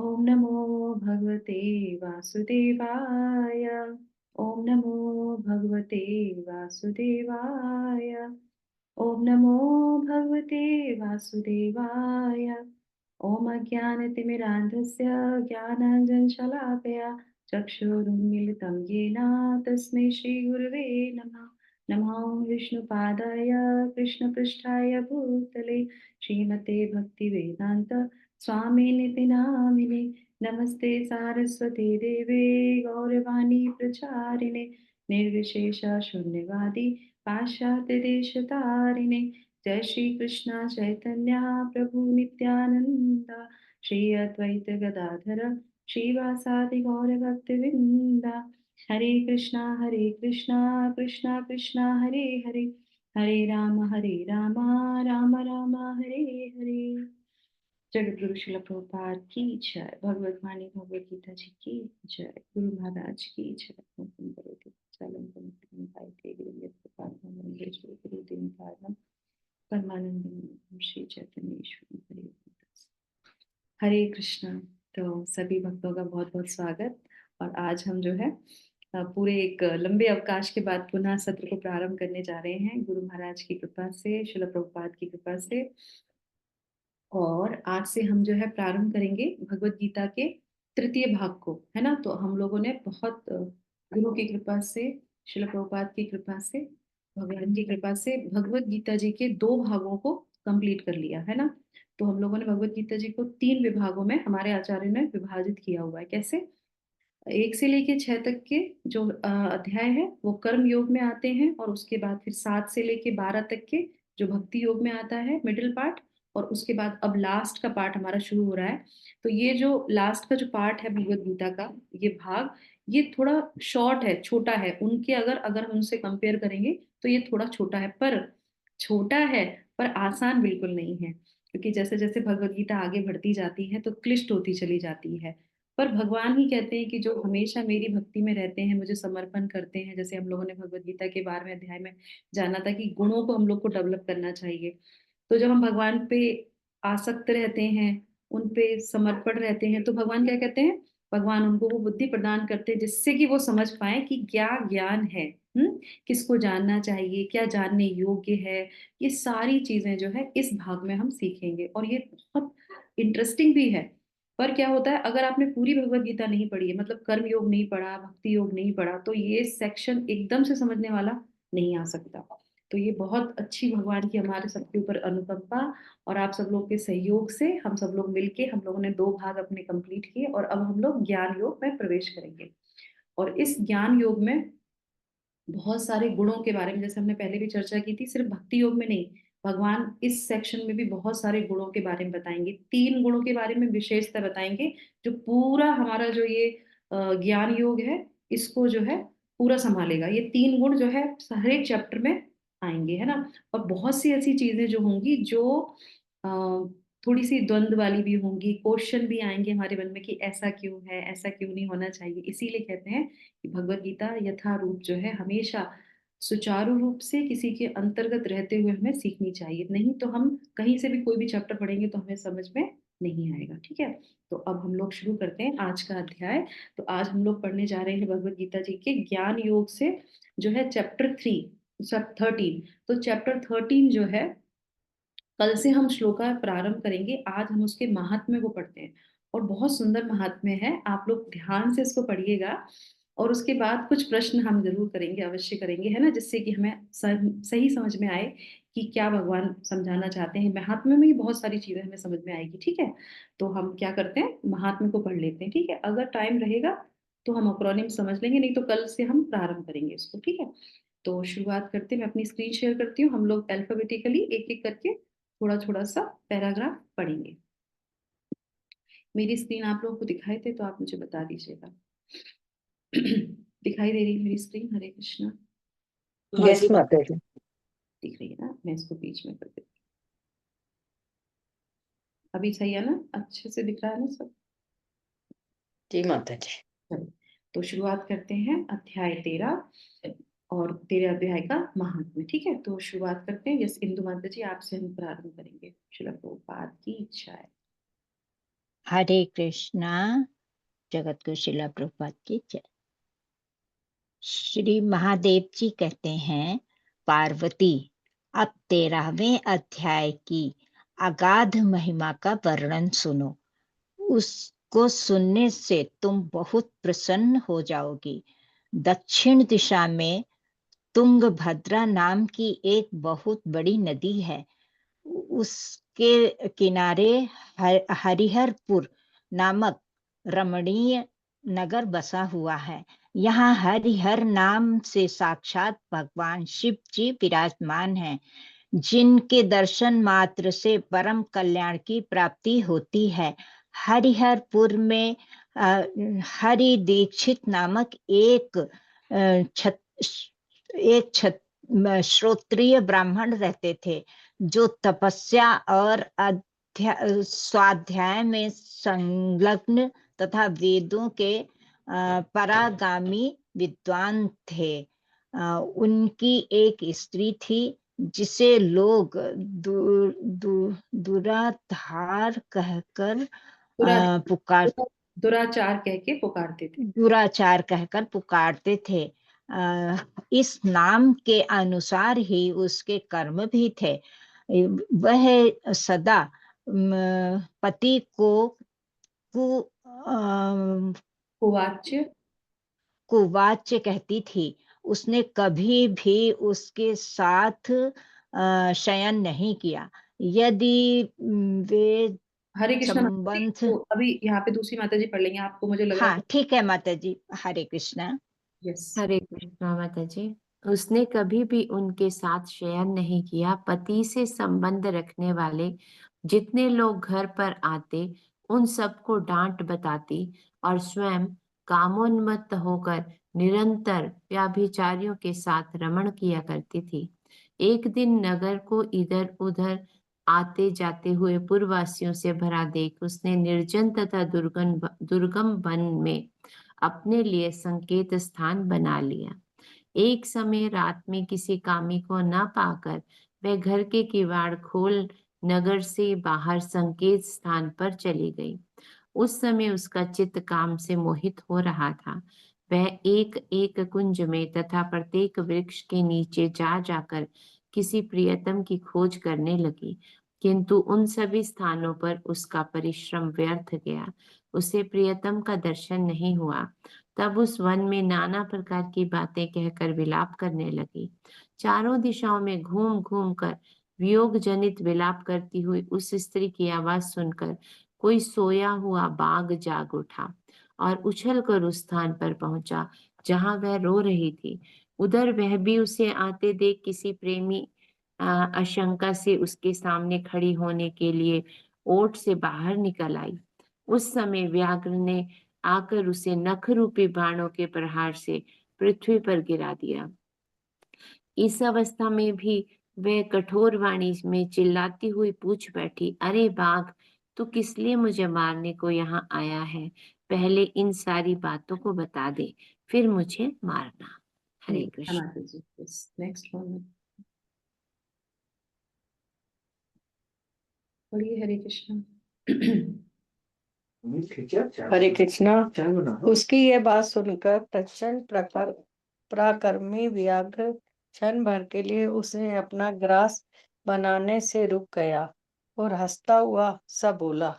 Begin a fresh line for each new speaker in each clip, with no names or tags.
ओम नमो भगवते वासुदेवाय। ओम नमो भगवते वासुदेवाय। ओम नमो भगवते वासुदेवाय। ओम अज्ञानतिमिरान्धस्य ज्ञानाञ्जनशलाकया चक्षुरुन्मीलितं येन तस्मै श्रीगुरवे नमः। नमो विष्णुपादाय कृष्णपृष्ठाय भूतले श्रीमते भक्तिवेदान्त स्वामिनिति नामिने। नमस्ते सारस्वती देवे गौरवाणी प्रचारिणे निर्विशेष शून्यवादी पाश्चात्य देशतारिणे। जय श्री कृष्णा चैतन्य प्रभु नित्यानंद श्री अद्वैत गदाधर श्रीवासादि गौर भक्तवृंदा। हरे कृष्णा कृष्णा कृष्णा हरे हरे हरे राम राम राम हरे हरे। जगत गुरु शिल प्रभुपाद की जय। भगवत वाणी भगवत गीता जी की जय। गुरु महाराज की जय। परमानंद श्री चैतन्य ईश्वर हरे कृष्णा। तो सभी भक्तों का बहुत बहुत स्वागत। और आज हम जो है पूरे एक लंबे अवकाश के बाद पुनः सत्र को प्रारंभ करने जा रहे हैं गुरु महाराज की कृपा से, शिल प्रभुपाद की कृपा से। और आज से हम जो है प्रारंभ करेंगे भगवत गीता के तृतीय भाग को, है ना। तो हम लोगों ने बहुत गुरु की कृपा से, शिल प्रभुपाद की कृपा से, भगवान की कृपा से भगवत गीता जी के दो भागों को कंप्लीट कर लिया, है ना। तो हम लोगों ने भगवत गीता जी को तीन विभागों में हमारे आचार्य ने विभाजित किया हुआ है। कैसे? एक से लेके छह तक के जो अध्याय है वो कर्म योग में आते हैं, और उसके बाद फिर 7 से लेके 12 तक के जो भक्ति योग में आता है मिडिल पार्ट। और उसके बाद अब लास्ट का पार्ट हमारा शुरू हो रहा है। तो ये जो लास्ट का जो पार्ट है भगवत गीता का, ये भाग, ये थोड़ा शॉर्ट है, छोटा है। उनके अगर अगर हम उनसे कंपेयर करेंगे तो ये थोड़ा छोटा है, पर छोटा है पर आसान बिल्कुल नहीं है। क्योंकि जैसे जैसे भगवत गीता आगे बढ़ती जाती है तो क्लिष्ट होती चली जाती है। पर भगवान ही कहते हैं कि जो हमेशा मेरी भक्ति में रहते हैं, मुझे समर्पण करते हैं। जैसे हम लोगों ने भगवत गीता के 12वें अध्याय में जाना था कि गुणों को हम लोग को डेवलप करना चाहिए। तो जब हम भगवान पे आसक्त रहते हैं, उन पे समर्पण रहते हैं, तो भगवान क्या कहते हैं? भगवान उनको वो बुद्धि प्रदान करते हैं जिससे कि वो समझ पाए कि क्या ज्ञान है, किसको जानना चाहिए, क्या जानने योग्य है। ये सारी चीजें जो है इस भाग में हम सीखेंगे, और ये बहुत इंटरेस्टिंग भी है। पर क्या होता है, अगर आपने पूरी भगवत गीता नहीं पढ़ी है, मतलब कर्म योग नहीं पढ़ा, भक्ति योग नहीं पढ़ा, तो ये सेक्शन एकदम से समझने वाला नहीं आ सकता। तो ये बहुत अच्छी भगवान की हमारे सबके ऊपर अनुकंपा और आप सब लोग के सहयोग से हम सब लोग मिलके हम लोगों ने दो भाग अपने कंप्लीट किए, और अब हम लोग ज्ञान योग में प्रवेश करेंगे। और इस ज्ञान योग में बहुत सारे गुणों के बारे में, जैसे हमने पहले भी चर्चा की थी, सिर्फ भक्ति योग में नहीं, भगवान इस सेक्शन में भी बहुत सारे गुणों के बारे में बताएंगे। 3 गुणों के बारे में विशेषता बताएंगे, जो पूरा हमारा जो ये ज्ञान योग है, इसको जो है पूरा संभालेगा। ये 3 गुण जो है हर एक चैप्टर में आएंगे, है ना। और बहुत सी ऐसी चीजें जो होंगी जो अ, थोड़ी सी द्वंद्व वाली भी होंगी, क्वेश्चन भी आएंगे हमारे मन में कि ऐसा क्यों है, ऐसा क्यों नहीं होना चाहिए। इसीलिए कहते हैं कि भगवत गीता यथारूप जो है हमेशा सुचारू रूप से किसी के अंतर्गत रहते हुए हमें सीखनी चाहिए। नहीं तो हम कहीं से भी कोई भी चैप्टर पढ़ेंगे तो हमें समझ में नहीं आएगा, ठीक है। तो अब हम लोग शुरू करते हैं आज का अध्याय। तो आज हम लोग पढ़ने जा रहे हैं भगवत गीता जी के ज्ञान योग से, जो है चैप्टर 13। तो चैप्टर 13 जो है कल से हम श्लोका प्रारंभ करेंगे, आज हम उसके महात्म्य को पढ़ते हैं। और बहुत सुंदर महात्म्य है, आप लोग ध्यान से इसको पढ़िएगा। और उसके बाद कुछ प्रश्न हम जरूर करेंगे, अवश्य करेंगे, है ना, जिससे कि हमें सही समझ में आए कि क्या भगवान समझाना चाहते हैं। महात्म्य में ही बहुत सारी चीजें हमें समझ में आएगी, ठीक है। तो हम क्या करते हैं, महात्म्य को पढ़ लेते हैं, ठीक है। अगर टाइम रहेगा तो हम अक्रोनिम समझ लेंगे, नहीं तो कल से हम प्रारंभ करेंगे इसको, ठीक है। तो शुरुआत करते हैं, मैं अपनी स्क्रीन शेयर करती हूँ। हम लोग अल्फाबेटिकली एक एक करके थोड़ा थोड़ा सा पैराग्राफ पढ़ेंगे। मेरी स्क्रीन आप लोगों को दिखाई दे तो आप मुझे बता दीजिएगा। दिखाई दे रही है मेरी स्क्रीन? हरे कृष्णा।
यस माता जी।
दिख रही है ना? मैं इसको बीच में कर देती हूँ। अभी सही है ना? अच्छे से दिख रहा है ना सब?
जी माता जी।
चलो, तो शुरुआत करते हैं अध्याय 13 और 13 अध्याय का महात्म्य, ठीक है। तो शुरुआत करते हैं। यस इंदु माता जी, आपसे हम प्रारंभ करेंगे। श्रील प्रभुपाद की इच्छा है।
हरे कृष्णा। जगत गुरु शिला प्रभुपाद की जय। श्री महादेव जी कहते हैं, पार्वती, अब 13वें अध्याय की अगाध महिमा का वर्णन सुनो। उसको सुनने से तुम बहुत प्रसन्न हो जाओगी। दक्षिण दिशा में तुंगभद्रा नाम की एक बहुत बड़ी नदी है। उसके किनारे हरिहरपुर नामक रमणीय नगर बसा हुआ है। यहाँ हरिहर नाम से साक्षात भगवान शिव जी विराजमान हैं, जिनके दर्शन मात्र से परम कल्याण की प्राप्ति होती है। हरिहरपुर में हरि दीक्षित नामक एक श्रोत्रिय ब्राह्मण रहते थे, जो तपस्या और स्वाध्याय में संलग्न तथा वेदों के परागामी विद्वान थे। उनकी एक स्त्री थी, जिसे लोग दुराधार कहकर पुकार
दुराचार कह के पुकारते थे।
दुराचार कहकर पुकारते थे। इस नाम के अनुसार ही उसके कर्म भी थे। वह सदा पति को
कुवाच्य
कुवाच्य कहती थी। उसने कभी भी उसके साथ शयन नहीं किया। यदि वे
हरे कृष्णा माता जी,
संबंध
तो अभी यहाँ पे दूसरी माता जी पढ़ लेंगे आपको, मुझे लग रहा
हाँ, ठीक है माता जी। हरे कृष्णा।
यस।
हरे कृष्णा माता जी। उसने कभी भी उनके साथ शयन नहीं किया। पति से संबंध रखने वाले जितने लोग घर पर आते, उन सबको डांट बताती और स्वयं कामोन्मत्त होकर निरंतर व्याभिचारियों के साथ रमण किया करती थी। एक दिन नगर को इधर उधर आते जाते हुए पुरवासियों से भरा देख उसने निर्जन तथा दुर्गम वन में अपने लिए संकेत स्थान बना लिया। एक समय रात में किसी कामी को न पाकर वह घर के किवाड़ खोल नगर से बाहर संकेत स्थान पर चली गई। उस समय उसका चित्त काम से मोहित हो रहा था। वह एक एक कुंज में तथा प्रत्येक वृक्ष के नीचे जा जाकर किसी प्रियतम की खोज करने लगी, किंतु उन सभी स्थानों पर उसका परिश्रम व्यर्थ गया। उसे प्रियतम का दर्शन नहीं हुआ। तब उस वन में नाना प्रकार की बातें कहकर विलाप करने लगी। चारों दिशाओं में घूम घूम कर वियोग जनित विलाप करती हुई उस स्त्री की आवाज सुनकर कोई सोया हुआ बाघ जाग उठा और उछल कर उस स्थान पर पहुंचा जहां वह रो रही थी। उधर वह भी उसे आते देख किसी प्रेमी आशंका से उसके सामने खड़ी होने के लिए ओट से बाहर निकल आई। उस समय व्याघ्र ने आकर उसे नख रूपी बाणों के प्रहार से पृथ्वी पर गिरा दिया। इस अवस्था में भी वह कठोर वाणी में चिल्लाती हुई पूछ बैठी, अरे बाघ, तू किस लिए मुझे मारने को यहाँ आया है? पहले इन सारी बातों को बता दे, फिर मुझे मारना। हरे कृष्ण।
माता जी, यस, नेक्स्ट वन पढ़िए। हरे कृष्णा।
हरे कृष्णा। उसकी यह बात सुनकर प्रचंड पराक्रमी व्याघ्र क्षण भर के लिए उसे अपना ग्रास बनाने से रुक गया और हंसता हुआ सब बोला,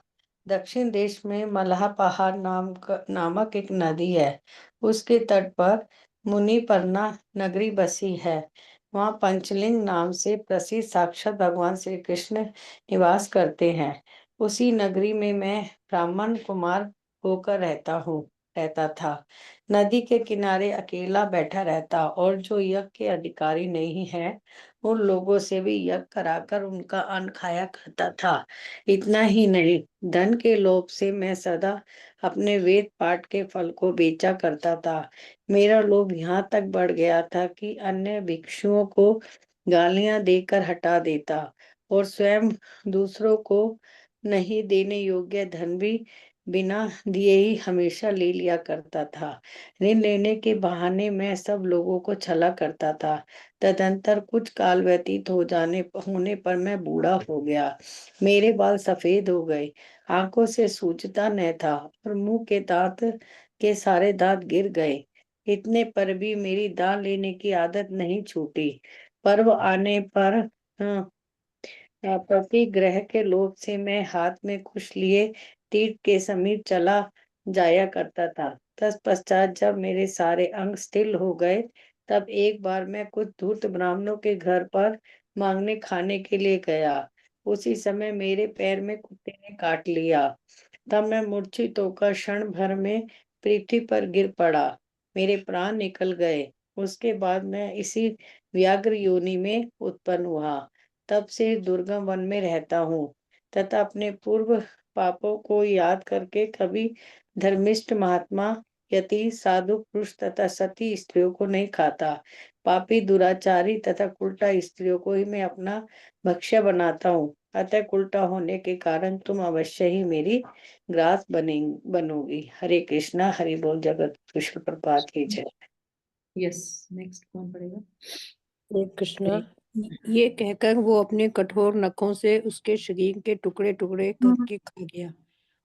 दक्षिण देश में मल्हा पहाड़ नामक एक नदी है। उसके तट पर मुनिपर्णा नगरी बसी है। वहाँ पंचलिंग नाम से प्रसिद्ध साक्षात भगवान श्री कृष्ण निवास करते हैं। उसी नगरी में मैं ब्राह्मण कुमार होकर रहता था। नदी के किनारे अकेला बैठा रहता और जो यज्ञ के अधिकारी नहीं है, उन लोगों से भी यज्ञ कराकर उनका अन्न खाया करता था। इतना ही नहीं, धन के लोभ से मैं सदा अपने वेद पाठ के फल को बेचा करता था। मेरा लोभ यहाँ तक बढ़ गया था कि अन्य भिक्षुओं को गालियां देकर हटा देता और स्वयं दूसरों को नहीं देने योग्य धन भी बिना दिए ही हमेशा ले लिया करता था। ऋण लेने के बहाने मैं सब लोगों को छला करता था। तदंतर कुछ काल व्यतीत होने पर मैं बूढ़ा हो गया। मेरे बाल सफेद हो गए, आंखों से सूझता न था और मुंह के सारे दांत गिर गए। इतने पर भी मेरी दान लेने की आदत नहीं छूटी। पर्व आने पर प्रति ग्रह के लोभ से मैं हाथ में कुछ लिए तीर्थ के समीप चला जाया करता था। तत्पश्चात जब मेरे सारे अंग स्थिर हो गए, तब एक बार मैं कुछ धूर्त ब्राह्मणों के घर पर मांगने खाने के लिए गया। उसी समय मेरे पैर में कुत्ते ने काट लिया। तब मैं मूर्छित होकर क्षण भर में पृथ्वी पर गिर पड़ा। मेरे प्राण निकल गए। उसके बाद मैं इसी व्याघ्र योनि में उत्पन्न हुआ। तब से दुर्गम वन में रहता हूँ तथा अपने पूर्व पापों को याद करके कभी धर्मिष्ठ महात्मा, यति, साधु पुरुष तथा सती स्त्रियों को नहीं खाता। पापी, दुराचारी तथा उल्टा स्त्रियों को ही मैं अपना भक्ष्य बनाता हूँ। अतः उल्टा होने के कारण तुम अवश्य ही मेरी ग्रास बनोगी। हरे कृष्णा, हरि बोल। जगत कृष्ण प्रपात की जय।
यस, नेक्स्ट कौन पढ़ेगा?
हरे कृष्णा। ये कहकर वो अपने कठोर नखों से उसके शरीर के टुकड़े टुकड़े करके खा गया।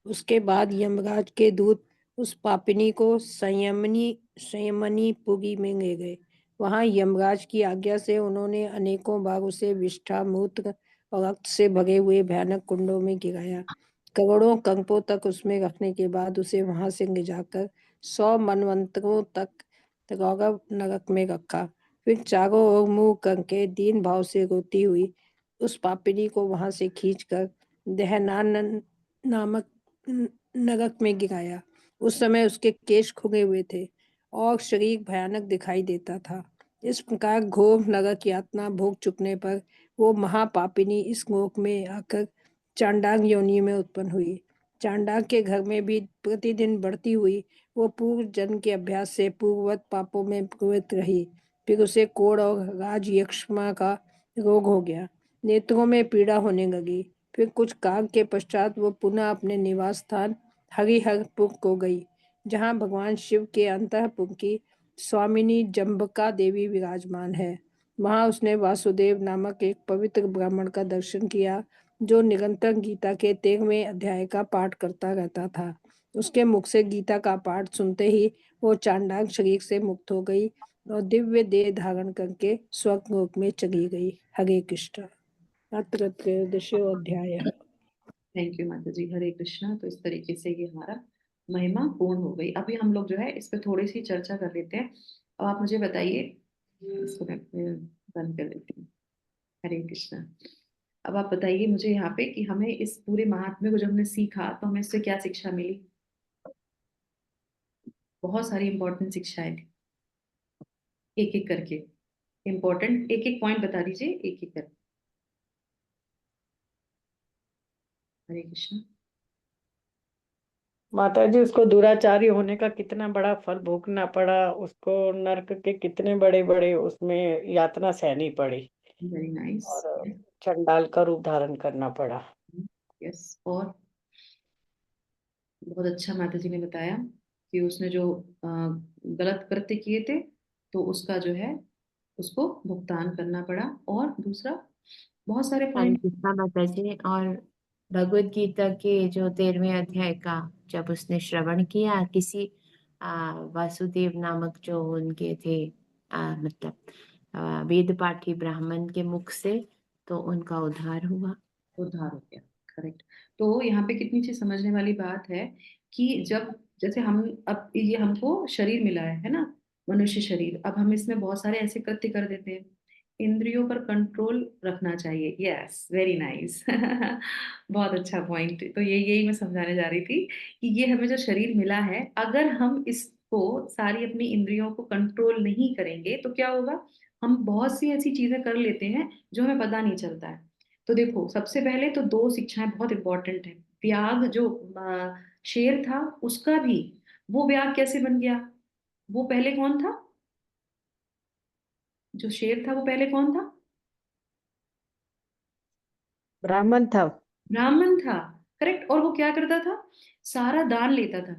उसके बाद यमराज के दूत उस पापिनी को संयमनीपुरी में ले गए। वहां यमराज की आज्ञा से उन्होंने अनेकों बार उसे विष्ठा, मूत्र और रक्त से भरे हुए भयानक कुंडों में गिराया। करोड़ों कंपों तक उसमें रखने के बाद उसे वहां से ले जाकर 100 मनवंतरों तक रौरव नरक में रखा। फिर चारों ओर मुंह करके दीन भाव से रोती हुई उस पापिनी को वहां से खींचकर दहनानन नामक नरक में गिराया। उस समय उसके केश खुले हुए थे और शरीर भयानक दिखाई देता था। इस प्रकार घोर नरक यातना भोग चुकने पर वो महापापिनी इस लोक में आकर चांडाग योनि में उत्पन्न हुई। चांडाग के घर में भी प्रतिदिन बढ़ती हुई वो पूर्व जन्म के अभ्यास से पूर्ववत पापों में प्रवृत्त रही। फिर उसे कोढ़ और राज यक्ष्मा का रोग हो गया। नेत्रों में पीड़ा होने लगी। फिर कुछ काल के पश्चात वो पुनः अपने निवास स्थान हरिहरपुर को गई, जहाँ भगवान शिव के अंतःपुर की स्वामिनी जम्बका देवी विराजमान है। वहां उसने वासुदेव नामक एक पवित्र ब्राह्मण का दर्शन किया, जो निरंतर गीता के 13वें अध्याय का पाठ करता रहता था। उसके मुख से गीता का पाठ सुनते ही वो चांडाल शरीर से मुक्त हो गई और दिव्य देह धारण करके स्वर्ग लोक में चली गई। हरे कृष्ण। अत्र त्रयोदशो अध्याय।
थैंक यू माता जी। हरे कृष्णा। तो इस तरीके से ये हमारा महिमा पूर्ण हो गई। अभी हम लोग जो है इस पे थोड़ी सी चर्चा कर लेते हैं। अब आप मुझे बताइए, इसको मैं बंद कर देती हूँ। हरे कृष्णा। अब आप बताइए मुझे यहाँ पे कि हमें इस पूरे महात्म्य को जब हमने सीखा तो हमें इससे क्या शिक्षा मिली? बहुत सारी इंपॉर्टेंट शिक्षाएं थी। एक एक करके इंपॉर्टेंट एक एक पॉइंट बता दीजिए, एक एक करके। हरे कृष्णा।
माता जी, उसको दुराचारी होने का कितना बड़ा फल भोगना पड़ा, उसको नरक के कितने बड़े बड़े उसमें यातना सहनी पड़ी
वेरी नाइस।
और चंडाल का रूप धारण करना पड़ा।
यस। और बहुत अच्छा माता जी ने बताया कि उसने जो गलत कृत्य किए थे तो उसका जो है उसको भुगतान करना पड़ा। और दूसरा बहुत सारे
हरे
पॉइंट।
कृष्णा माता जी। और भगवत गीता के जो 13वें अध्याय का जब उसने श्रवण किया किसी वासुदेव नामक जो उनके थे मतलब वेद पाठी ब्राह्मण के मुख से, तो उनका उद्धार हुआ।
उद्धार हो गया। करेक्ट। तो यहाँ पे कितनी चीज समझने वाली बात है कि जब जैसे हम अब ये हमको शरीर मिला है ना, मनुष्य शरीर, अब हम इसमें बहुत सारे ऐसे कृत्य कर देते हैं। इंद्रियों पर कंट्रोल रखना चाहिए। Yes, very nice. बहुत अच्छा पॉइंट। तो ये यही मैं समझाने जा रही थी कि ये हमें जो शरीर मिला है, अगर हम इसको सारी अपनी इंद्रियों को कंट्रोल नहीं करेंगे तो क्या होगा? हम बहुत सी ऐसी चीजें कर लेते हैं जो हमें पता नहीं चलता है। तो देखो, सबसे पहले तो दो शिक्षाएं बहुत इंपॉर्टेंट है। व्याग जो शेर था उसका भी, वो व्याग कैसे बन गया? वो पहले कौन था? जो शेर था वो पहले कौन था?
ब्राह्मण था।
ब्राह्मण था। करेक्ट। और वो क्या करता था, सारा दान लेता था।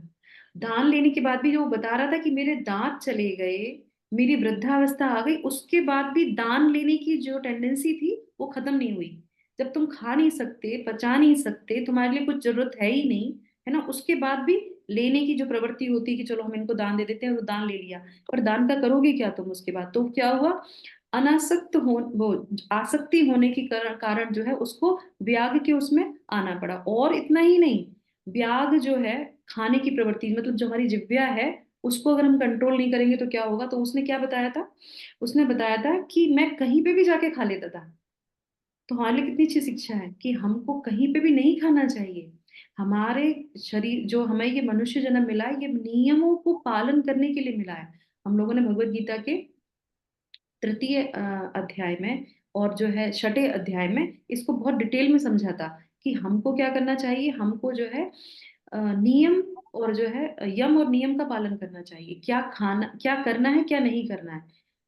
दान लेने के बाद भी जो वो बता रहा था कि मेरे दांत चले गए, मेरी वृद्धावस्था आ गई, उसके बाद भी दान लेने की जो टेंडेंसी थी वो खत्म नहीं हुई। जब तुम खा नहीं सकते, पचा नहीं सकते, तुम्हारे लिए कुछ जरूरत है ही नहीं, है ना, उसके बाद भी लेने की जो प्रवृत्ति होती है कि चलो हम इनको दान दे देते हैं, वो दान ले लिया, पर दान का करोगे क्या तुम उसके बाद? तो क्या हुआ, अनासक्त हो, वो आसक्ति होने के कारण जो है उसको व्याग के उसमें आना पड़ा। और इतना ही नहीं, व्याग जो है खाने की प्रवृत्ति, मतलब जो हमारी जिह्वा है उसको अगर हम कंट्रोल नहीं करेंगे तो क्या होगा। तो उसने क्या बताया था, उसने बताया था कि मैं कहीं पे भी जाके खा लेता था। तो हमारे लिए कितनी अच्छी शिक्षा है कि हमको कहीं पे भी नहीं खाना चाहिए। हमारे शरीर जो हमें ये मनुष्य जन्म मिला है, ये नियमों को पालन करने के लिए मिला है। हम लोगों ने भगवत गीता के तृतीय अध्याय में और जो है छठे अध्याय में इसको बहुत डिटेल में समझा था कि हमको क्या करना चाहिए। हमको जो है नियम और जो है यम और नियम का पालन करना चाहिए, क्या खाना, क्या करना है, क्या नहीं करना है।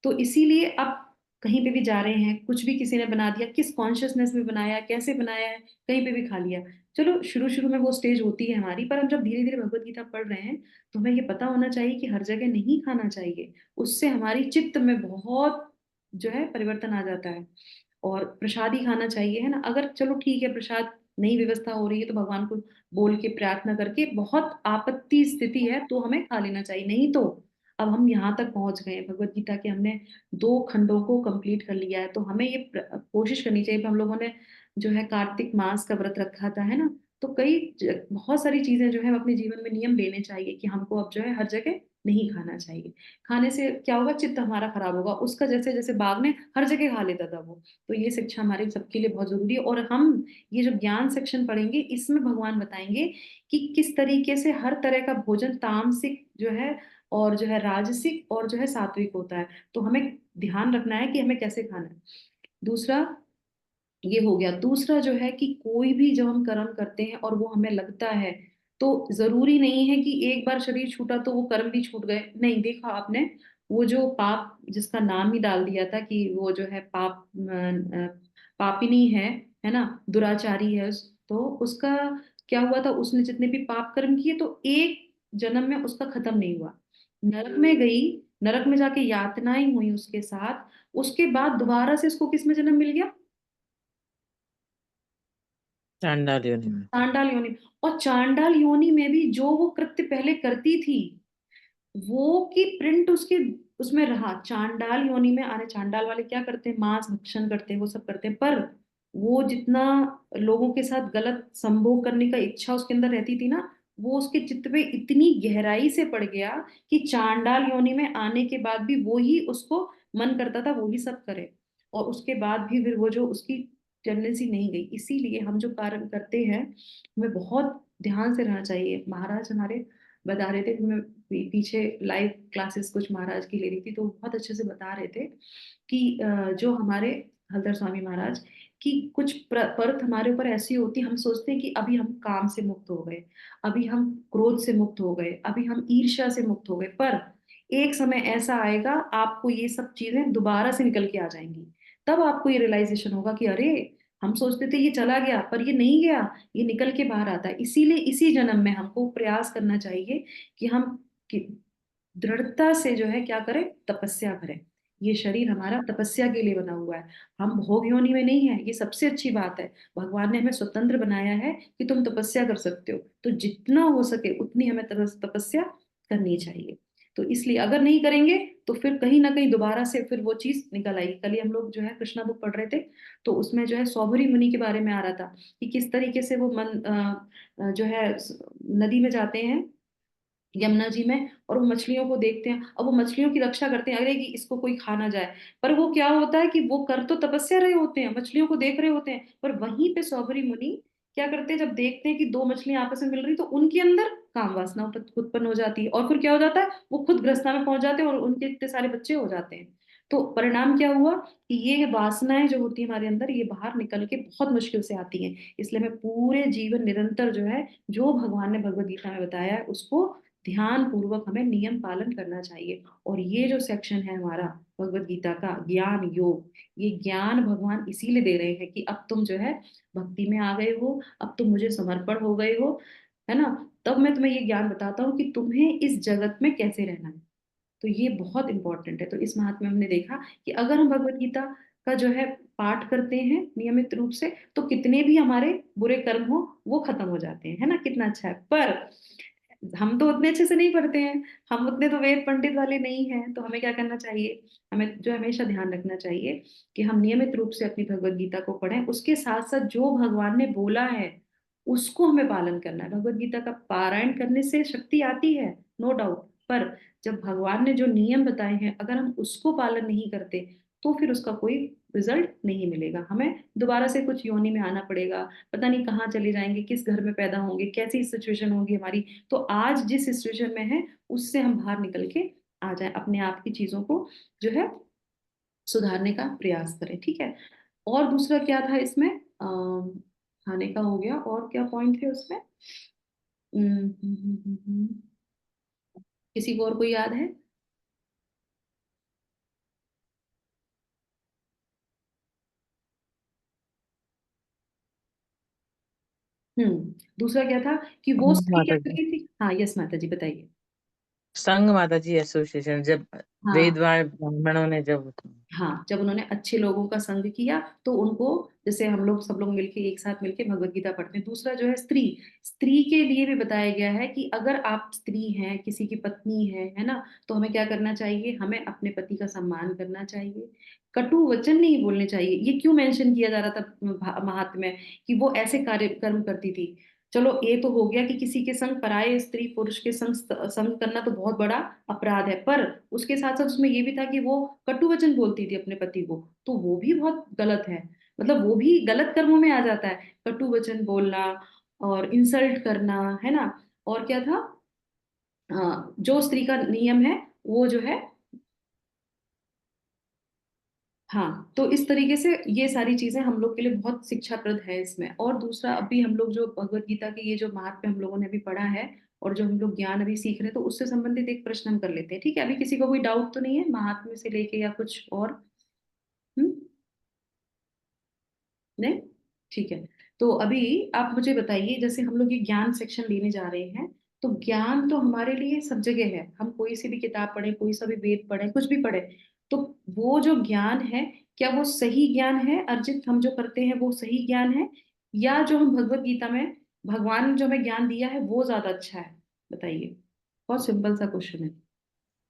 तो इसीलिए अब कहीं पे भी जा रहे हैं, कुछ भी किसी ने बना दिया, किस कॉन्शियसनेस में बनाया, कैसे बनाया है, कहीं पे भी खा लिया। चलो शुरू शुरू में वो स्टेज होती है हमारी, पर हम जब धीरे धीरे भगवत गीता पढ़ रहे हैं तो हमें ये पता होना चाहिए कि हर जगह नहीं खाना चाहिए। उससे हमारी चित्त में बहुत जो है परिवर्तन आ जाता है। और प्रसाद ही खाना चाहिए, है ना। अगर चलो ठीक है, प्रसाद नहीं व्यवस्था हो रही है तो भगवान को बोल के प्रार्थना करके, बहुत आपत्ति स्थिति है तो हमें खा लेना चाहिए। नहीं तो अब हम यहाँ तक पहुंच गए हैं, भगवत गीता के हमने 2 खंडों को कंप्लीट कर लिया है, तो हमें ये कोशिश करनी चाहिए। हम लोगों ने जो है कार्तिक मास का व्रत रखा था, है ना। तो बहुत सारी चीजें जो है हम अपने जीवन में नियम लेने चाहिए कि हमको अब जो है हर जगह नहीं खाना चाहिए। खाने से क्या होगा, चित्त हमारा खराब होगा। उसका जैसे जैसे बाघ ने हर जगह खा लेता था वो। तो ये शिक्षा हमारे सबके लिए बहुत जरूरी है। और हम ये जो ज्ञान सेक्शन पढ़ेंगे इसमें भगवान बताएंगे कि किस तरीके से हर तरह का भोजन तामसिक जो है और जो है राजसिक और जो है सात्विक होता है। तो हमें ध्यान रखना है कि हमें कैसे खाना है। दूसरा ये हो गया। दूसरा जो है कि कोई भी जब हम कर्म करते हैं और वो हमें लगता है, तो जरूरी नहीं है कि एक बार शरीर छूटा तो वो कर्म भी छूट गए। नहीं, देखा आपने, वो जो पाप जिसका नाम ही डाल दिया था कि वो जो है पापिनी है ना, दुराचारी है, तो उसका क्या हुआ था, उसने जितने भी पाप कर्म किए तो एक जन्म में उसका खत्म नहीं हुआ, नरक में गई, नरक में जाके यातनाएं हुई उसके साथ। उसके बाद दोबारा से उसको किस में जन्म मिल गया,
चांडाल योनि में।
चांडाल योनि। और चांडाल योनि में भी जो वो कृत्य पहले करती थी वो की प्रिंट उसके उसमें रहा। चांडाल योनि में आने, चांडाल वाले क्या करते हैं, मांस भक्षण करते हैं, वो सब करते हैं, पर वो जितना लोगों के साथ गलत संभोग करने का इच्छा उसके अंदर रहती थी ना, वो उसके चित्त पे इतनी गहराई से पड़ गया कि चांडाल योनि में आने के बाद भी वो ही उसको मन करता था वो ही सब करे। और उसके बाद भी फिर वो जो उसकी टेंडेंसी नहीं गई। इसीलिए हम जो कार्य करते हैं हमें बहुत ध्यान से रहना चाहिए। महाराज हमारे बता रहे थे, मैं पीछे लाइव क्लासेस कुछ महाराज की ले रही थी, तो बहुत अच्छे से बता रहे थे कि जो हमारे हलदर स्वामी महाराज की कुछ परत हमारे ऊपर ऐसी होती है, हम सोचते हैं कि अभी हम काम से मुक्त हो गए, अभी हम क्रोध से मुक्त हो गए, अभी हम ईर्ष्या से मुक्त हो गए, पर एक समय ऐसा आएगा आपको ये सब चीजें दोबारा से निकल के आ जाएंगी। तब आपको ये रियलाइजेशन होगा कि अरे, हम सोचते थे ये चला गया, पर ये नहीं गया, ये निकल के बाहर आता है। इसीलिए इसी जन्म में हमको प्रयास करना चाहिए कि हम कि दृढ़ता से जो है क्या करें, तपस्या करें। ये शरीर हमारा तपस्या के लिए बना हुआ है, हम भोग योनि में नहीं है। ये सबसे अच्छी बात है, भगवान ने हमें स्वतंत्र बनाया है कि तुम तपस्या कर सकते हो। तो जितना हो सके उतनी हमें तपस्या करनी चाहिए। तो इसलिए अगर नहीं करेंगे तो फिर कहीं ना कहीं दोबारा से फिर वो चीज निकल आएगी। कल ही हम लोग जो है कृष्णा बुक पढ़ रहे थे, तो उसमें जो है सौभरी मुनि के बारे में आ रहा था कि किस तरीके से वो जो है नदी में जाते हैं, यमुना जी में, और वो मछलियों को देखते हैं। अब वो मछलियों की रक्षा करते हैं, अरे कि इसको कोई खा ना जाए। पर वो क्या होता है कि वो कर तो तपस्या रहे होते हैं, मछलियों को देख रहे होते हैं, पर वहीं पे सौभरी मुनि क्या करते हैं, जब देखते हैं कि 2 मछलियां आपस में मिल रही, तो उनके अंदर काम वासना उत्पन्न हो जाती है, और फिर क्या हो जाता है, वो खुद ग्रसता में पहुंच जाते हैं और उनके इतने सारे बच्चे हो जाते हैं। तो परिणाम क्या हुआ कि ये वासनाएं जो होती है हमारे अंदर, ये बाहर निकल के बहुत मुश्किल से आती हैं। इसलिए हमें पूरे जीवन निरंतर जो है, जो भगवान ने भगवत गीता में बताया है उसको ध्यान पूर्वक हमें नियम पालन करना चाहिए। और ये जो सेक्शन है हमारा भगवत गीता का ज्ञान योग, ये ज्ञान भगवान इसीलिए दे रहे हैं कि अब तुम जो है भक्ति में आ गए हो, अब तुम मुझे समर्पण हो गए हो, है ना, तब मैं तुम्हें ये ज्ञान बताता हूँ कि तुम्हें इस जगत में कैसे रहना है। तो ये बहुत इंपॉर्टेंट है। तो इस महात्म्य में हमने देखा कि अगर हम भगवत गीता का जो है पाठ करते हैं नियमित रूप से, तो कितने भी हमारे बुरे कर्म हो वो खत्म हो जाते हैं, है ना, कितना अच्छा है। पर हम तो उतने अच्छे से नहीं पढ़ते हैं, हम उतने तो वेद पंडित वाले नहीं हैं, तो हमें क्या करना चाहिए, हमें जो हमेशा ध्यान रखना चाहिए कि हम नियमित रूप से अपनी भगवत गीता को पढ़ें, उसके साथ साथ जो भगवान ने बोला है उसको हमें पालन करना है। भगवत गीता का पारायण करने से शक्ति आती है, नो डाउट, पर जब भगवान ने जो नियम बताए हैं अगर हम उसको पालन नहीं करते तो फिर उसका कोई रिजल्ट नहीं मिलेगा। हमें दोबारा से कुछ योनि में आना पड़ेगा, पता नहीं कहाँ चले जाएंगे, किस घर में पैदा होंगे, कैसी सिचुएशन होगी हमारी। तो आज जिस सिचुएशन में है उससे हम बाहर निकल के आ जाए, अपने आप की चीजों को जो है सुधारने का प्रयास करें, ठीक है। और दूसरा क्या था इसमें, खाने का हो गया, और क्या पॉइंट थे उसमें? किसी को और कोई याद है? दूसरा क्या था कि वो स्त्री क्या
माता जी,
करती थी? हाँ यस माता जी बताइए।
संघ माता जी एसोसिएशन, जब
हाँ
वेदवान ब्राह्मणों ने जब
हाँ, जब उन्होंने अच्छे लोगों का संग किया तो उनको, जैसे हम लोग सब लोग मिलके एक साथ मिलके भगवत गीता पढ़ते हैं। दूसरा जो है स्त्री, स्त्री के लिए भी बताया गया है कि अगर आप स्त्री हैं, किसी की पत्नी है ना, तो हमें क्या करना चाहिए, हमें अपने पति का सम्मान करना चाहिए, कटु वचन नहीं बोलने चाहिए। ये क्यों मेंशन किया जा रहा था महात्म्य में कि वो ऐसे कार्य कर्म करती थी। चलो ये तो हो गया कि किसी के संग, पराये स्त्री पुरुष के संग संग करना तो बहुत बड़ा अपराध है, पर उसके साथ साथ उसमें ये भी था कि वो कटु वचन बोलती थी अपने पति को, तो वो भी बहुत गलत है। मतलब वो भी गलत कर्मों में आ जाता है, कटु वचन बोलना और इंसल्ट करना, है ना। और क्या था, जो स्त्री का नियम है वो जो है, हाँ, तो इस तरीके से ये सारी चीजें हम लोग के लिए बहुत शिक्षाप्रद है इसमें। और दूसरा, अभी हम लोग जो भगवत गीता के ये जो महात्म्य हम लोगों ने अभी पढ़ा है और जो हम लोग ज्ञान अभी सीख रहे हैं, तो उससे संबंधित एक प्रश्न हम कर लेते हैं, ठीक है। अभी किसी को कोई डाउट तो नहीं है महात्म्य से लेके या कुछ और? हम्म, नहीं, ठीक है। तो अभी आप मुझे बताइए, जैसे हम लोग ये ज्ञान सेक्शन लेने जा रहे हैं, तो ज्ञान तो हमारे लिए सब जगह है, हम कोई सी भी किताब पढ़े, कोई सा भी वेद पढ़े, कुछ भी पढ़े, तो वो जो ज्ञान है, क्या वो सही ज्ञान है अर्जित, हम जो करते हैं वो सही ज्ञान है, या जो हम भगवत गीता में भगवान ने जो हमें ज्ञान दिया है वो ज्यादा अच्छा है? बताइए, बहुत सिंपल सा क्वेश्चन है।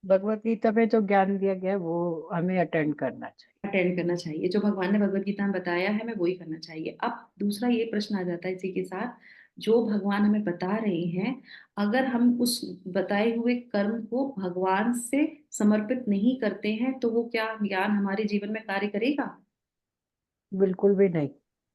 भगवत गीता में जो ज्ञान दिया गया है वो हमें अटेंड करना चाहिए।
अटेंड करना चाहिए, जो भगवान ने भगवत गीता में बताया है हमें वही करना चाहिए। अब दूसरा ये प्रश्न आ जाता है इसी के साथ, जो भगवान हमें बता रहे हैं, अगर हम उस बताए हुए कर्म को भगवान से समर्पित नहीं करते हैं तो वो क्या ज्ञान हमारे जीवन में कार्य करेगा?
बिल्कुल भी नहीं।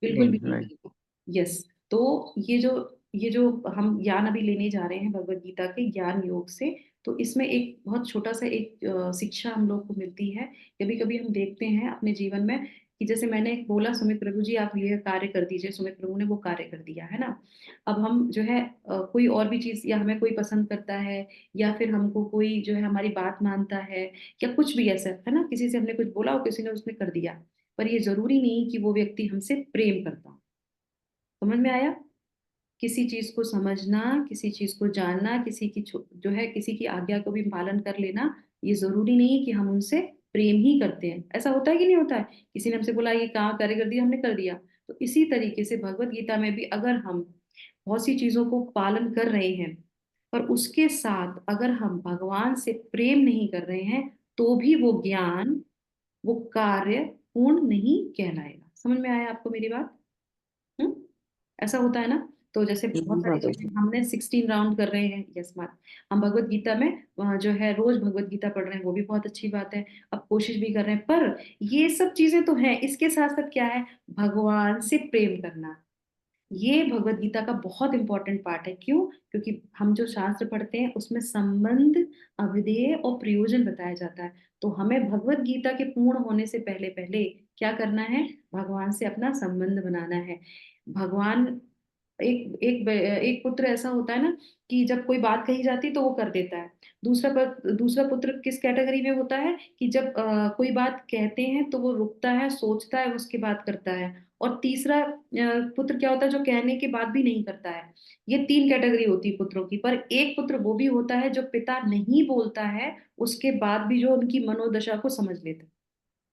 बिल्कुल भी
नहीं,
नहीं
नहीं।
करेगा। यस, तो ये जो हम ज्ञान अभी लेने जा रहे हैं भगवत गीता के ज्ञान योग से, तो इसमें एक बहुत छोटा सा एक शिक्षा हम लोग को मिलती है। कभी कभी हम देखते हैं अपने जीवन में कि जैसे मैंने एक बोला, सुमित प्रभु जी आप ये कार्य कर दीजिए, सुमित प्रभु ने वो कार्य कर दिया, है ना। अब हम जो है कोई और भी चीज, या हमें कोई पसंद करता है, या फिर हमको कोई जो है हमारी बात मानता है, या कुछ भी ऐसा, है ना, किसी से हमने कुछ बोला और किसी ने उसने कर दिया, पर ये जरूरी नहीं कि वो व्यक्ति हमसे प्रेम करता हो। समझ में आया? किसी चीज को समझना, किसी चीज को जानना, किसी की जो है किसी की आज्ञा को भी पालन कर लेना, ये जरूरी नहीं है कि हम उनसे प्रेम ही करते हैं। ऐसा होता है कि नहीं होता है, किसी ने हमसे बोला ये कहाँ कार्य कर दिया, हमने कर दिया। तो इसी तरीके से भगवत गीता में भी अगर हम बहुत सी चीजों को पालन कर रहे हैं, पर उसके साथ अगर हम भगवान से प्रेम नहीं कर रहे हैं, तो भी वो ज्ञान, वो कार्य पूर्ण नहीं कहलाएगा। समझ में आया आपको मेरी बात? हम्म, ऐसा होता है ना। तो जैसे बहुत सारी
माता
चीजें
जी।
हमने 16 राउंड कर रहे हैं, यस मात, हम भगवत गीता में जो है रोज भगवत गीता पढ़ रहे हैं, वो भी बहुत अच्छी बात है। अब कोशिश भी कर रहे हैं, पर ये सब चीजें तो हैं, इसके साथ साथ क्या है, भगवान से प्रेम करना, ये भगवत गीता का बहुत इंपॉर्टेंट पार्ट है। क्यों? क्योंकि हम जो शास्त्र पढ़ते हैं उसमें संबंध, अभिधेय और प्रयोजन बताया जाता है। तो हमें भगवत गीता के पूर्ण होने से पहले पहले क्या करना है, भगवान से अपना संबंध बनाना है। भगवान एक पुत्र ऐसा होता है ना कि जब कोई बात कही जाती है तो वो कर देता है। दूसरा पुत्र किस कैटेगरी में होता है कि जब कोई बात कहते हैं तो वो रुकता है, सोचता है, उसके बाद करता है। और तीसरा पुत्र क्या होता है जो कहने के बाद भी नहीं करता है। ये 3 कैटेगरी होती है पुत्रों की। पर एक पुत्र वो भी होता है जो पिता नहीं बोलता है उसके बाद भी जो उनकी मनोदशा को समझ लेता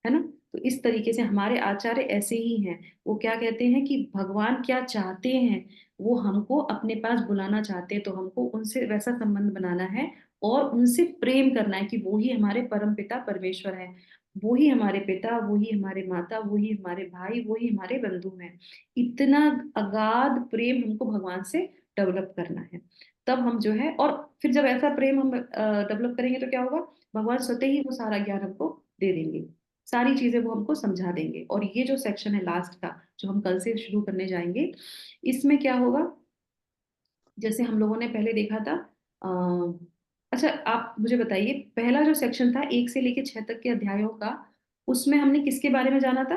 है ना। तो इस तरीके से हमारे आचार्य ऐसे ही हैं। वो क्या कहते हैं कि भगवान क्या चाहते हैं, वो हमको अपने पास बुलाना चाहते हैं, तो हमको उनसे वैसा संबंध बनाना है और उनसे प्रेम करना है कि वो ही हमारे परम पिता परमेश्वर है। वो ही हमारे पिता, वो ही हमारे माता, वो ही हमारे भाई, वो ही हमारे बंधु हैं। इतना अगाध प्रेम हमको भगवान से डेवलप करना है। तब हम जो है, और फिर जब ऐसा प्रेम हम डेवलप करेंगे तो क्या होगा, भगवान स्वतः ही वो सारा ज्ञान हमको दे देंगे, सारी चीजें वो हमको समझा देंगे। और ये जो सेक्शन है लास्ट का, जो हम कल से शुरू करने जाएंगे, इसमें क्या होगा, जैसे हम लोगों ने पहले देखा था। अच्छा, आप मुझे बताइए, पहला जो सेक्शन था 1 से लेके 6 तक के अध्यायों का, उसमें हमने किसके बारे में जाना था?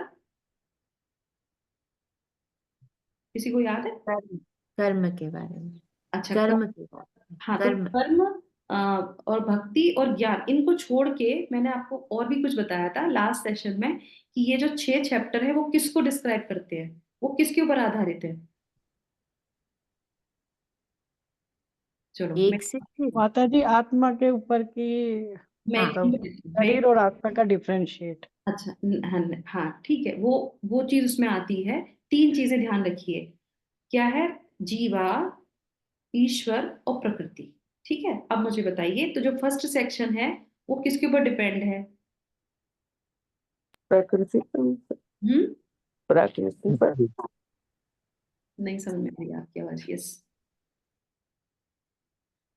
किसी को याद है?
कर्म कर्म के बारे में।
अच्छा,
कर्म के बारे में।
हाँ, तो
कर्म।
कर्म और भक्ति और ज्ञान, इनको छोड़ के मैंने आपको और भी कुछ बताया था लास्ट सेशन में कि ये जो 6 चैप्टर है वो किसको डिस्क्राइब करते हैं, वो किसके ऊपर आधारित है। चलो मैं
1 से 6।
माता जी आत्मा के ऊपर की,
मैं
मतलब
मैं
शरीर और आत्मा का डिफरेंशिएट।
अच्छा हाँ हाँ, ठीक है, वो चीज उसमें आती है। 3 चीजें ध्यान रखिए, क्या है, जीवा, ईश्वर और प्रकृति। ठीक है, अब मुझे बताइए, तो जो फर्स्ट सेक्शन है वो किसके ऊपर डिपेंड है?
प्रकृति
हम्म,
प्रकृति पर।
नहीं समझ में आई आपकी आवाज। यस,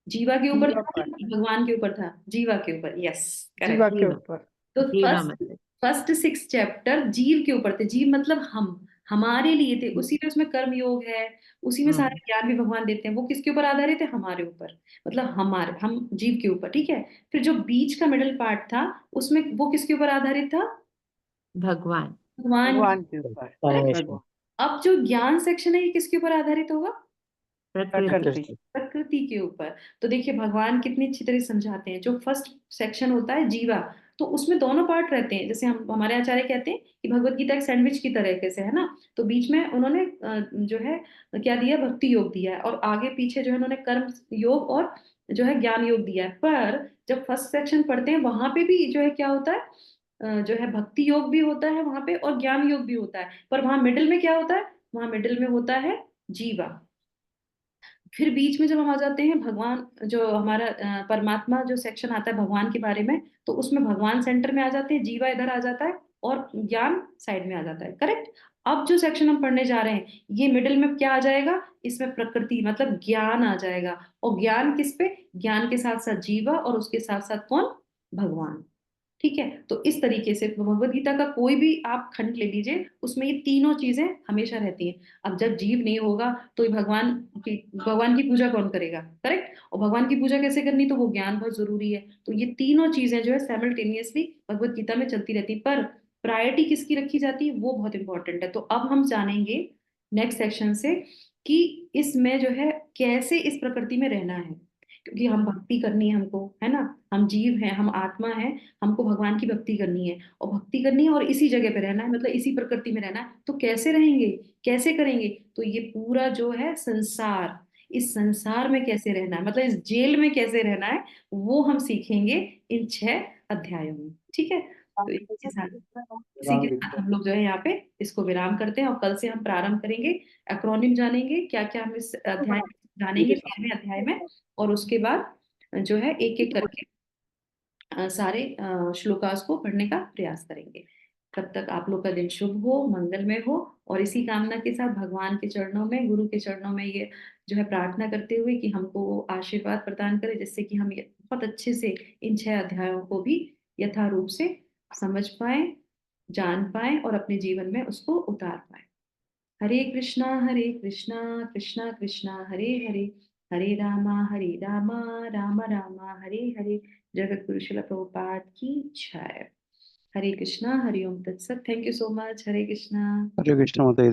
जीवा के ऊपर
जीवा
था
पर,
कि भगवान के ऊपर था? जीवा के ऊपर, यस,
जीवा
करेक्ट।
के
जीवा।
ऊपर।
तो
जीवा
फर्स्ट
मतलब।
फर्स्ट 6 चैप्टर जीव के ऊपर थे। जीव मतलब हम, हमारे लिए थे। उसी में उसमें कर्म योग है, उसी में सारे ज्ञान भी भगवान देते हैं। वो किसके ऊपर आधारित है? हमारे ऊपर, मतलब हमारे, हम जीव के ऊपर। ठीक है, फिर जो बीच का मिडिल पार्ट था उसमें वो किसके ऊपर आधारित था?
भगवान।
भगवान
भगवान के ऊपर।
Correct?
भगवान।
अब जो ज्ञान सेक्शन है ये किसके ऊपर आधारित होगा?
प्रकृति।
प्रकृति।
प्रकृति के ऊपर। तो देखिए भगवान कितनी अच्छी तरह समझाते हैं। जो फर्स्ट सेक्शन होता है जीवा, तो उसमें दोनों पार्ट रहते हैं। जैसे हम, हमारे आचार्य कहते हैं कि भगवत गीता एक सैंडविच की तरह से है ना। तो बीच में उन्होंने जो है क्या दिया, भक्ति योग दिया है, और आगे पीछे जो है उन्होंने कर्म योग और जो है ज्ञान योग दिया है। पर जब फर्स्ट सेक्शन पढ़ते हैं वहां पे भी जो है क्या होता है, जो है भक्ति योग भी होता है वहां पे और ज्ञान योग भी होता है। पर वहां मिडिल में क्या होता है? वहां मिडिल में होता है जीवा। फिर बीच में जब हम आ जाते हैं भगवान, जो हमारा परमात्मा जो सेक्शन आता है भगवान के बारे में, तो उसमें भगवान सेंटर में आ जाते हैं, जीवा इधर आ जाता है और ज्ञान साइड में आ जाता है। करेक्ट। अब जो सेक्शन हम पढ़ने जा रहे हैं ये मिडिल में क्या आ जाएगा, इसमें प्रकृति मतलब ज्ञान आ जाएगा। और ज्ञान किस पे? ज्ञान के साथ साथ जीवा और उसके साथ साथ कौन? भगवान। ठीक है, तो इस तरीके से भगवत गीता का कोई भी आप खंड ले लीजिए, उसमें ये तीनों चीजें हमेशा रहती हैं। अब जब जीव नहीं होगा तो ये भगवान की पूजा कौन करेगा? करेक्ट। और भगवान की पूजा कैसे करनी, तो वो ज्ञान बहुत जरूरी है। तो ये तीनों चीजें जो है साइमल्टेनियसली भगवत गीता में चलती रहती है। पर प्रायोरिटी किसकी रखी जाती है वो बहुत इंपॉर्टेंट है। तो अब हम जानेंगे नेक्स्ट सेक्शन से कि इसमें जो है कैसे इस प्रकृति में रहना है। क्योंकि हम भक्ति करनी है हमको, है ना, हम जीव हैं, हम आत्मा है, हमको भगवान की भक्ति करनी है, और भक्ति करनी है और इसी जगह पे रहना है, मतलब इसी प्रकृति में रहना है। तो कैसे रहेंगे, कैसे करेंगे? तो ये पूरा जो है संसार, इस संसार में कैसे रहना है, मतलब इस जेल में कैसे रहना है, वो हम सीखेंगे इन 6 अध्यायों में। ठीक है, तो इसी के साथ हम लोग जो है यहाँ पे इसको विराम करते हैं, और कल से हम प्रारंभ करेंगे, एक्रोनिम जानेंगे, क्या क्या हम इस अध्याय में जानेंगे 13वें अध्याय में। और उसके बाद जो है एक एक करके सारे श्लोकास को पढ़ने का प्रयास करेंगे। तब तक आप लोग का दिन शुभ हो, मंगलमय हो। और इसी कामना के साथ भगवान के चरणों में, गुरु के चरणों में ये जो है प्रार्थना करते हुए कि हमको वो आशीर्वाद प्रदान करे, जिससे कि हम ये बहुत अच्छे से इन 6 अध्यायों को भी यथारूप से समझ पाए, जान पाए और अपने जीवन में उसको उतार पाए। हरे कृष्णा कृष्णा कृष्णा हरे हरे, हरे रामा राम रामा हरे हरे। जगत गुरु शिला प्रभुपाद की जय। हरे कृष्णा, हरि ओम तत्सत। Thank you so much. हरे कृष्णा।
हरे कृष्ण माता जी।